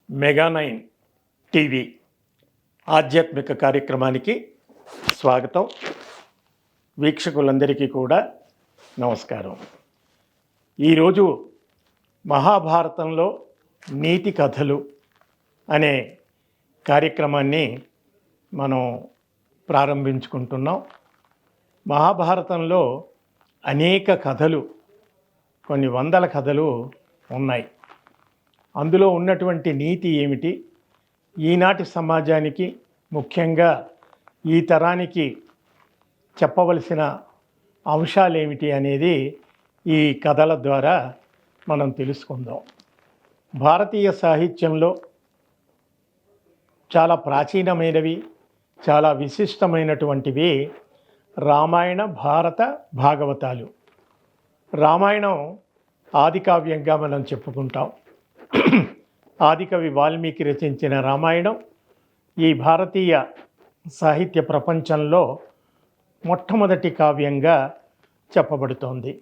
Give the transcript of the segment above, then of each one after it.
మెగా9 TV ఆధ్యాత్మిక కార్యక్రమానికి స్వాగతం. వీక్షకులందరికీ కూడా నమస్కారం. ఈరోజు మహాభారతంలో నీతి కథలు అనే కార్యక్రమాన్ని మనం ప్రారంభించుకుంటున్నాం. మహాభారతంలో అనేక కథలు, కొన్ని వందల కథలు ఉన్నాయి. అందులో ఉన్నటువంటి నీతి ఏమిటి, ఈనాటి సమాజానికి, ముఖ్యంగా ఈ తరానికి చెప్పవలసిన అంశాలేమిటి అనేది ఈ కథల ద్వారా మనం తెలుసుకుందాం. భారతీయ సాహిత్యంలో చాలా ప్రాచీనమైనవి, చాలా విశిష్టమైనటువంటివి రామాయణ, భారత, భాగవతాలు. రామాయణం ఆదికావ్యంగా మనం చెప్పుకుంటాం. ఆదికవి వాల్మీకి రచించిన రామాయణం ఈ భారతీయ సాహిత్య ప్రపంచంలో మొట్టమొదటి కావ్యంగా చెప్పబడుతోంది.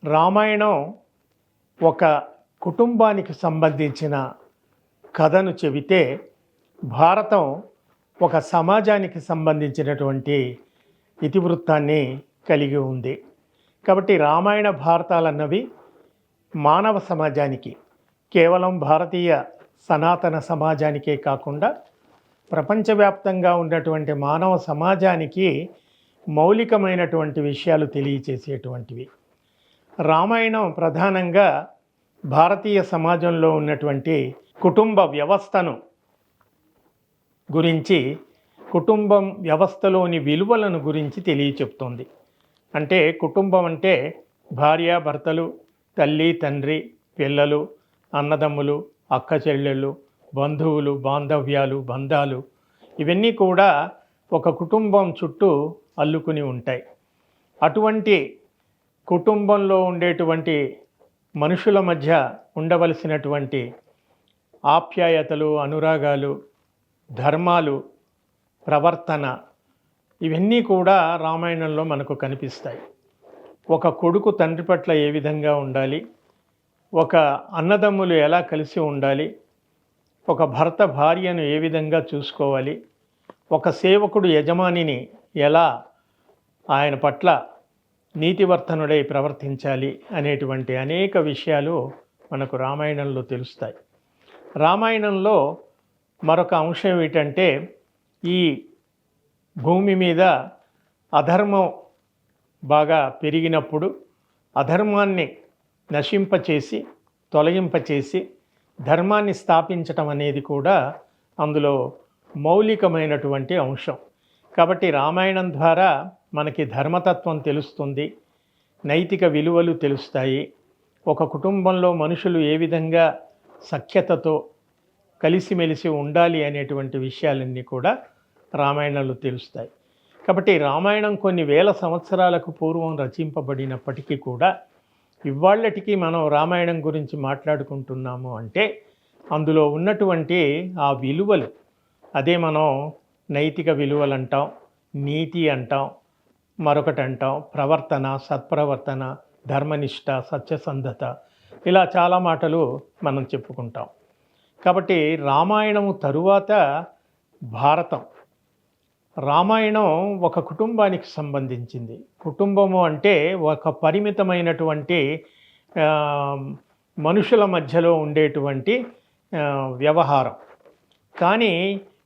రామాయణం ఒక కుటుంబానికి సంబంధించిన కథను చెబితే, భారతం ఒక సమాజానికి సంబంధించినటువంటి ఇతివృత్తాన్ని కలిగి ఉంది. కాబట్టి రామాయణ భారతాలన్నవి మానవ సమాజానికి, కేవలం భారతీయ సనాతన సమాజానికే కాకుండా ప్రపంచవ్యాప్తంగా ఉన్నటువంటి మానవ సమాజానికి మౌలికమైనటువంటి విషయాలు తెలియచేసేటువంటివి. రామాయణం ప్రధానంగా భారతీయ సమాజంలో ఉన్నటువంటి కుటుంబ వ్యవస్థను గురించి, కుటుంబం వ్యవస్థలోని విలువలను గురించి తెలియచెప్తుంది. అంటే కుటుంబం అంటే భార్య, భర్తలు, తల్లి, తండ్రి, పిల్లలు, అన్నదమ్ములు, అక్క చెల్లెళ్ళు, బంధువులు, బాంధవ్యాలు, బంధాలు, ఇవన్నీ కూడా ఒక కుటుంబం చుట్టూ అల్లుకుని ఉంటాయి. అటువంటి కుటుంబంలో ఉండేటువంటి మనుషుల మధ్య ఉండవలసినటువంటి ఆప్యాయతలు, అనురాగాలు, ధర్మాలు, ప్రవర్తన, ఇవన్నీ కూడా రామాయణంలో మనకు కనిపిస్తాయి. ఒక కొడుకు తండ్రి పట్ల ఏ విధంగా ఉండాలి, ఒక అన్నదమ్ములు ఎలా కలిసి ఉండాలి, ఒక భర్త భార్యను ఏ విధంగా చూసుకోవాలి, ఒక సేవకుడు యజమానిని ఎలా ఆయన పట్ల నీతివర్తనుడై ప్రవర్తించాలి అనేటువంటి అనేక విషయాలు మనకు రామాయణంలో తెలుస్తాయి. రామాయణంలో మరొక అంశం ఏమిటంటే, ఈ భూమి మీద అధర్మం బాగా పెరిగినప్పుడు అధర్మాన్ని నశింపచేసి, తొలగింపచేసి ధర్మాన్ని స్థాపించటం అనేది కూడా అందులో మౌలికమైనటువంటి అంశం. కాబట్టి రామాయణం ద్వారా మనకి ధర్మతత్వం తెలుస్తుంది, నైతిక విలువలు తెలుస్తాయి. ఒక కుటుంబంలో మనుషులు ఏ విధంగా సఖ్యతతో కలిసిమెలిసి ఉండాలి అనేటువంటి విషయాలన్నీ కూడా రామాయణంలో తెలుస్తాయి. కాబట్టి రామాయణం కొన్ని వేల సంవత్సరాలకు పూర్వం రచింపబడినప్పటికీ కూడా ఇవాళ్ళటికి మనం రామాయణం గురించి మాట్లాడుకుంటున్నాము అంటే అందులో ఉన్నటువంటి ఆ విలువలు, అదే మనం నైతిక విలువలు అంటాం, నీతి అంటాం, మరొకటి అంటాం ప్రవర్తన, సత్ప్రవర్తన, ధర్మనిష్ట, సత్యసంధత, ఇలా చాలా మాటలు మనం చెప్పుకుంటాం. కాబట్టి రామాయణము తరువాత భారతం. రామాయణం ఒక కుటుంబానికి సంబంధించింది. కుటుంబము అంటే ఒక పరిమితమైనటువంటి మనుషుల మధ్యలో ఉండేటువంటి వ్యవహారం. కానీ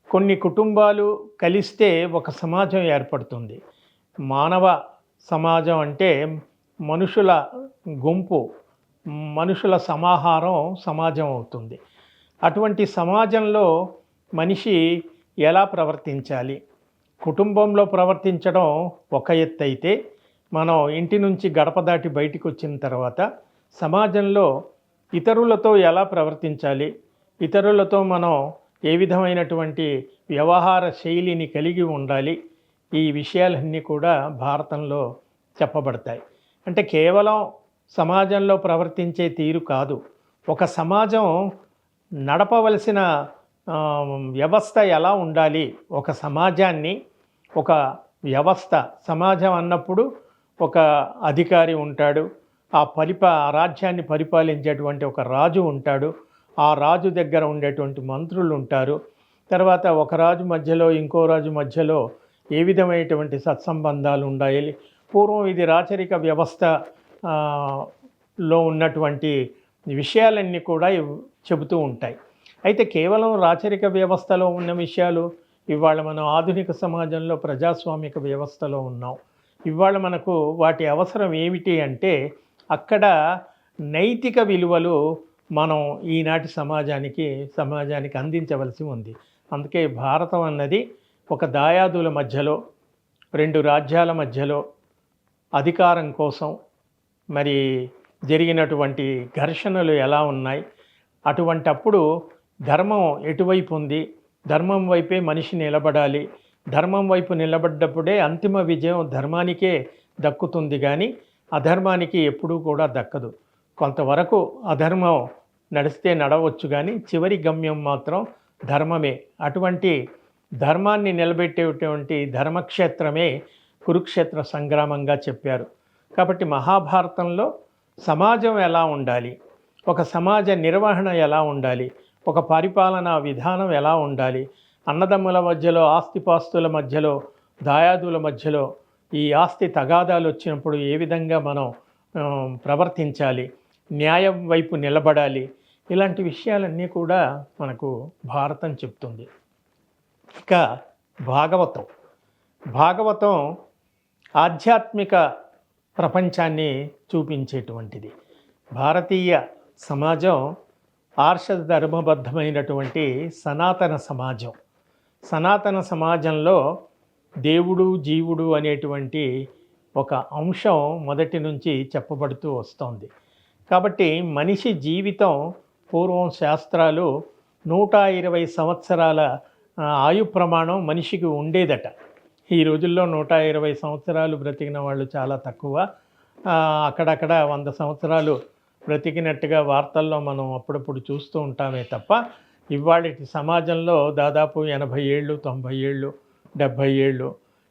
కొన్ని కుటుంబాలు కలిస్తే ఒక సమాజం ఏర్పడుతుంది. మానవ సమాజం అంటే మనుషుల గుంపు, మనుషుల సమాహారం సమాజం అవుతుంది. అటువంటి సమాజంలో మనిషి ఎలా ప్రవర్తించాలి, కుటుంబంలో ప్రవర్తించడం ఒక ఎత్తు అయితే, మనం ఇంటి నుంచి గడప దాటి బయటికి వచ్చిన తర్వాత సమాజంలో ఇతరులతో ఎలా ప్రవర్తించాలి, ఇతరులతో మనం ఏ విధమైనటువంటి వ్యవహార శైలిని కలిగి ఉండాలి, ఈ విషయాలన్నీ కూడా భారతంలో చెప్పబడతాయి. అంటే కేవలం సమాజంలో ప్రవర్తించే తీరు కాదు, ఒక సమాజం నడపవలసిన వ్యవస్థ ఎలా ఉండాలి, ఒక సమాజాన్ని, ఒక వ్యవస్థ, సమాజం అన్నప్పుడు ఒక అధికారి ఉంటాడు, ఆ రాజ్యాన్ని పరిపాలించేటువంటి ఒక రాజు ఉంటాడు, ఆ రాజు దగ్గర ఉండేటువంటి మంత్రులు ఉంటారు. తర్వాత ఒక రాజు మధ్యలో ఇంకో రాజు మధ్యలో ఏ విధమైనటువంటి సత్సంబంధాలు ఉండాలి. పూర్వం ఇది రాచరిక వ్యవస్థ ఆ, లో ఉన్నటువంటి విషయాలన్నీ కూడా చెబుతూ ఉంటాయి. అయితే కేవలం రాచరిక వ్యవస్థలో ఉన్న విషయాలు ఇవాళ మనం ఆధునిక సమాజంలో ప్రజాస్వామిక వ్యవస్థలో ఉన్నాం. ఇవాళ మనకు వాటి అవసరం ఏమిటి అంటే అక్కడ నైతిక విలువలు మనం ఈనాటి సమాజానికి అందించవలసి ఉంది. అందుకే భారతం అన్నది ఒక దాయాదుల మధ్యలో, రెండు రాజ్యాల మధ్యలో అధికారం కోసం మరి జరిగినటువంటి ఘర్షణలు ఎలా ఉన్నాయి, అటువంటప్పుడు ధర్మం ఎటువైపు ఉంది, ధర్మం వైపే మనిషి నిలబడాలి, ధర్మం వైపు నిలబడ్డప్పుడే అంతిమ విజయం ధర్మానికే దక్కుతుంది, కానీ అధర్మానికి ఎప్పుడూ కూడా దక్కదు. కొంతవరకు అధర్మం నడిస్తే నడవచ్చు, కానీ చివరి గమ్యం మాత్రం ధర్మమే. అటువంటి ధర్మాన్ని నిలబెట్టేటువంటి ధర్మక్షేత్రమే కురుక్షేత్ర సంగ్రామంగా చెప్పారు. కాబట్టి మహాభారతంలో సమాజం ఎలా ఉండాలి, ఒక సమాజ నిర్వహణ ఎలా ఉండాలి, ఒక పరిపాలనా విధానం ఎలా ఉండాలి, అన్నదమ్ముల మధ్యలో, ఆస్తిపాస్తుల మధ్యలో, దాయాదుల మధ్యలో ఈ ఆస్తి తగాదాలు వచ్చినప్పుడు ఏ విధంగా మనం ప్రవర్తించాలి, న్యాయం వైపు నిలబడాలి, ఇలాంటి విషయాలన్నీ కూడా మనకు భారతం చెప్తుంది. ఇక భాగవతం ఆధ్యాత్మిక ప్రపంచాన్ని చూపించేటువంటిది. భారతీయ సమాజం ఆర్ష ధర్మబద్ధమైనటువంటి సనాతన సమాజంలో దేవుడు జీవుడు అనేటువంటి ఒక అంశం మొదటి నుంచి చెప్పబడుతూ వస్తోంది. కాబట్టి మనిషి జీవితం పూర్వం శాస్త్రాలు 120 సంవత్సరాల ఆయు ప్రమాణం మనిషికి ఉండేదట. ఈ రోజుల్లో 120 సంవత్సరాలు బ్రతికిన వాళ్ళు చాలా తక్కువ. అక్కడక్కడ 100 సంవత్సరాలు బ్రతికినట్టుగా వార్తల్లో మనం అప్పుడప్పుడు చూస్తూ ఉంటామే తప్ప ఇవాళ సమాజంలో దాదాపు 80 ఏళ్ళు, 90 ఏళ్ళు, 70 ఏళ్ళు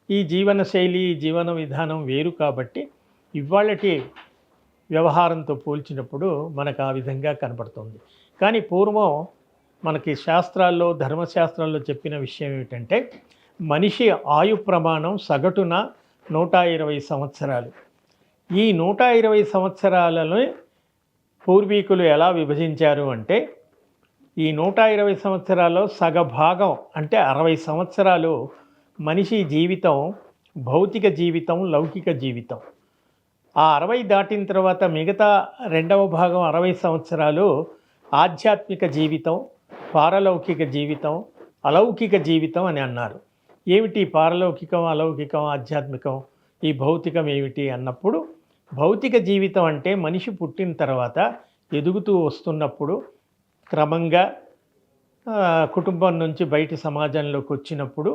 ఈ జీవన శైలి, జీవన విధానం వేరు. కాబట్టి ఇవాళటి వ్యవహారంతో పోల్చినప్పుడు మనకు ఆ విధంగా కనపడుతుంది. కానీ పూర్వం మనకి శాస్త్రాల్లో, ధర్మశాస్త్రాల్లో చెప్పిన విషయం ఏమిటంటే మనిషి ఆయు ప్రమాణం సగటున 120 సంవత్సరాలు. ఈ 120 సంవత్సరాలను పూర్వీకులు ఎలా విభజించారు అంటే ఈ 120 సంవత్సరాల్లో సగభాగం అంటే 60 సంవత్సరాలు మనిషి జీవితం భౌతిక జీవితం, లౌకిక జీవితం. ఆ 60 దాటిన తర్వాత మిగతా రెండవ భాగం 60 సంవత్సరాలు ఆధ్యాత్మిక జీవితం, పారలౌకిక జీవితం, అలౌకిక జీవితం అని అన్నారు. ఏమిటి పారలౌకికం, అలౌకికం, ఆధ్యాత్మికం, ఈ భౌతికం ఏమిటి అన్నప్పుడు భౌతిక జీవితం అంటే మనిషి పుట్టిన తర్వాత ఎదుగుతూ వస్తున్నప్పుడు క్రమంగా కుటుంబం నుంచి బయటి సమాజంలోకి వచ్చినప్పుడు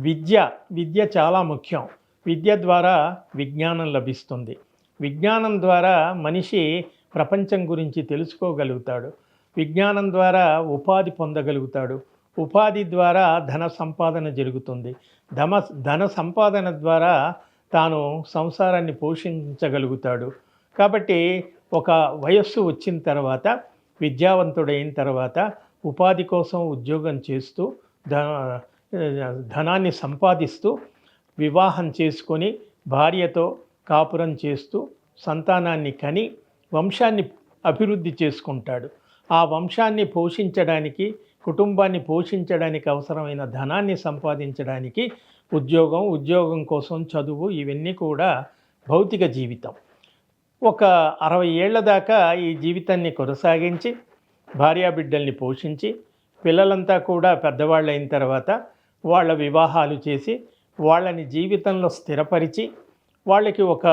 విద్య చాలా ముఖ్యం. విద్య ద్వారా విజ్ఞానం లభిస్తుంది. విజ్ఞానం ద్వారా మనిషి ప్రపంచం గురించి తెలుసుకోగలుగుతాడు. విజ్ఞానం ద్వారా ఉపాధి పొందగలుగుతాడు. ఉపాధి ద్వారా ధన సంపాదన జరుగుతుంది. ధన సంపాదన ద్వారా తాను సంసారాన్ని పోషించగలుగుతాడు. కాబట్టి ఒక వయస్సు వచ్చిన తర్వాత, విద్యావంతుడైన తర్వాత ఉపాధి కోసం ఉద్యోగం చేస్తూ ధనాన్ని సంపాదిస్తూ వివాహం చేసుకొని భార్యతో కాపురం చేస్తూ సంతానాన్ని కని వంశాన్ని అభివృద్ధి చేసుకుంటాడు. ఆ వంశాన్ని పోషించడానికి, కుటుంబాన్ని పోషించడానికి అవసరమైన ధనాన్ని సంపాదించడానికి ఉద్యోగం కోసం చదువు, ఇవన్నీ కూడా భౌతిక జీవితం. ఒక 60 ఏళ్ల దాకా ఈ జీవితాన్ని కొనసాగించి భార్యాబిడ్డల్ని పోషించి పిల్లలంతా కూడా పెద్దవాళ్ళు అయిన తర్వాత వాళ్ళ వివాహాలు చేసి వాళ్ళని జీవితంలో స్థిరపరిచి వాళ్ళకి ఒక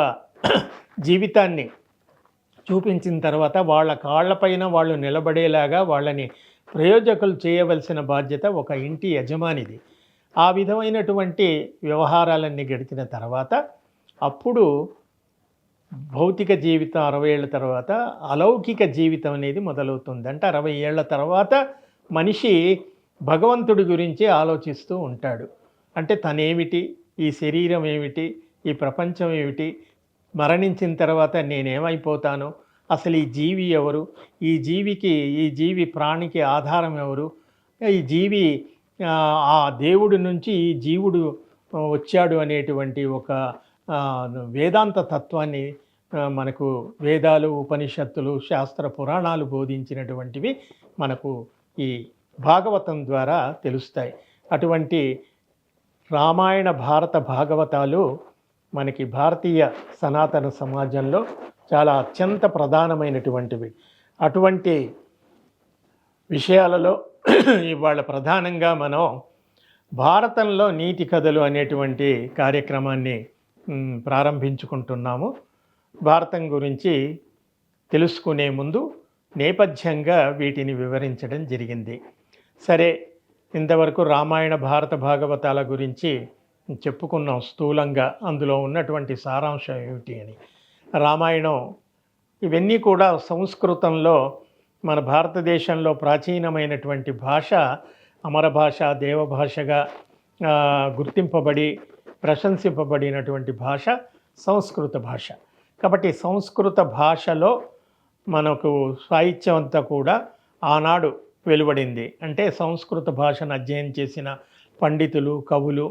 జీవితాన్ని చూపించిన తర్వాత వాళ్ళ కాళ్ళపైన వాళ్ళు నిలబడేలాగా వాళ్ళని ప్రయోజకులు చేయవలసిన బాధ్యత ఒక ఇంటి యజమానిది. ఆ విధమైనటువంటి వ్యవహారాలన్నీ గడిచిన తర్వాత అప్పుడు భౌతిక జీవితం 60 ఏళ్ళ తర్వాత అలౌకిక జీవితం అనేది మొదలవుతుంది. అంటే 60 ఏళ్ల తర్వాత మనిషి భగవంతుడి గురించి ఆలోచిస్తూ ఉంటాడు. అంటే తనేమిటి, ఈ శరీరం ఏమిటి, ఈ ప్రపంచం ఏమిటి, మరణించిన తర్వాత నేనేమైపోతాను, అసలు ఈ జీవి ఎవరు, ఈ జీవి ప్రాణికి ఆధారం ఎవరు, ఈ జీవి ఆ దేవుడి నుంచి ఈ జీవుడు వచ్చాడు అనేటువంటి ఒక వేదాంత తత్వాన్ని మనకు వేదాలు, ఉపనిషత్తులు, శాస్త్ర పురాణాలు బోధించినటువంటివి మనకు ఈ భాగవతం ద్వారా తెలుస్తాయి. అటువంటి రామాయణ, భారత, భాగవతాలు మనకి భారతీయ సనాతన సమాజంలో చాలా అత్యంత ప్రధానమైనటువంటివి. అటువంటి విషయాలలో ఇవాళ ప్రధానంగా మనం భారతంలో నీతి కథలు అనేటువంటి కార్యక్రమాన్ని ప్రారంభించుకుంటున్నాము. భారతం గురించి తెలుసుకునే ముందు నేపథ్యంగా వీటిని వివరించడం జరిగింది. సరే, ఇంతవరకు రామాయణ, భారత, భాగవతాల గురించి చెప్పుకున్నాం స్థూలంగా, అందులో ఉన్నటువంటి సారాంశం ఏమిటి అని. రామాయణం ఇవన్నీ కూడా సంస్కృతంలో, మన భారతదేశంలో ప్రాచీనమైనటువంటి భాష, అమర భాష, దేవభాషగా గుర్తింపబడి ప్రశంసింపబడినటువంటి భాష సంస్కృత భాష. కాబట్టి సంస్కృత భాషలో మనకు సాహిత్యం అంతా కూడా ఆనాడు వెలువడింది. అంటే సంస్కృత భాషను అధ్యయనం చేసిన పండితులు, కవులు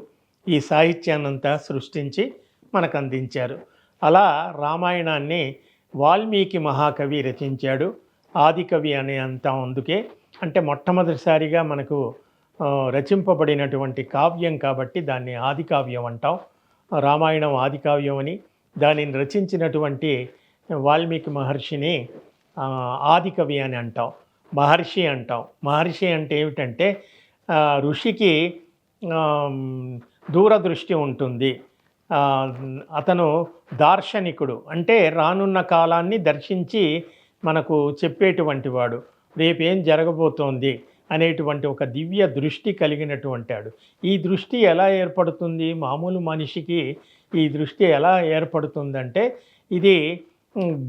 ఈ సాహిత్యాన్నంతా సృష్టించి మనకు అందించారు. అలా రామాయణాన్ని వాల్మీకి మహాకవి రచించాడు. ఆదికవి అనే అంటాం అందుకే, అంటే మొట్టమొదటిసారిగా మనకు రచింపబడినటువంటి కావ్యం కాబట్టి దాన్ని ఆదికావ్యం అంటాం. రామాయణం ఆదికావ్యం అని, దానిని రచించినటువంటి వాల్మీకి మహర్షిని ఆదికవి అని అంటాం, మహర్షి అంటాం. మహర్షి అంటే ఏమిటంటే ఋషికి దూరదృష్టి ఉంటుంది. అతను దార్శనికుడు, అంటే రానున్న కాలాన్ని దర్శించి మనకు చెప్పేటువంటి వాడు. రేపేం జరగబోతోంది అనేటువంటి ఒక దివ్య దృష్టి కలిగినటువంటి వాడు. ఈ దృష్టి ఎలా ఏర్పడుతుంది? మామూలు మనిషికి ఈ దృష్టి ఎలా ఏర్పడుతుందంటే ఇది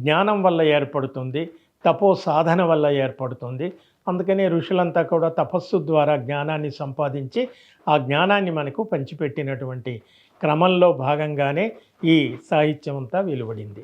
జ్ఞానం వల్ల ఏర్పడుతుంది, తపో సాధన వల్ల ఏర్పడుతుంది. అందుకనే ఋషులంతా కూడా తపస్సు ద్వారా జ్ఞానాన్ని సంపాదించి ఆ జ్ఞానాన్ని మనకు పంచిపెట్టినటువంటి క్రమంలో భాగంగానే ఈ సాహిత్యం అంతా వెలువడింది.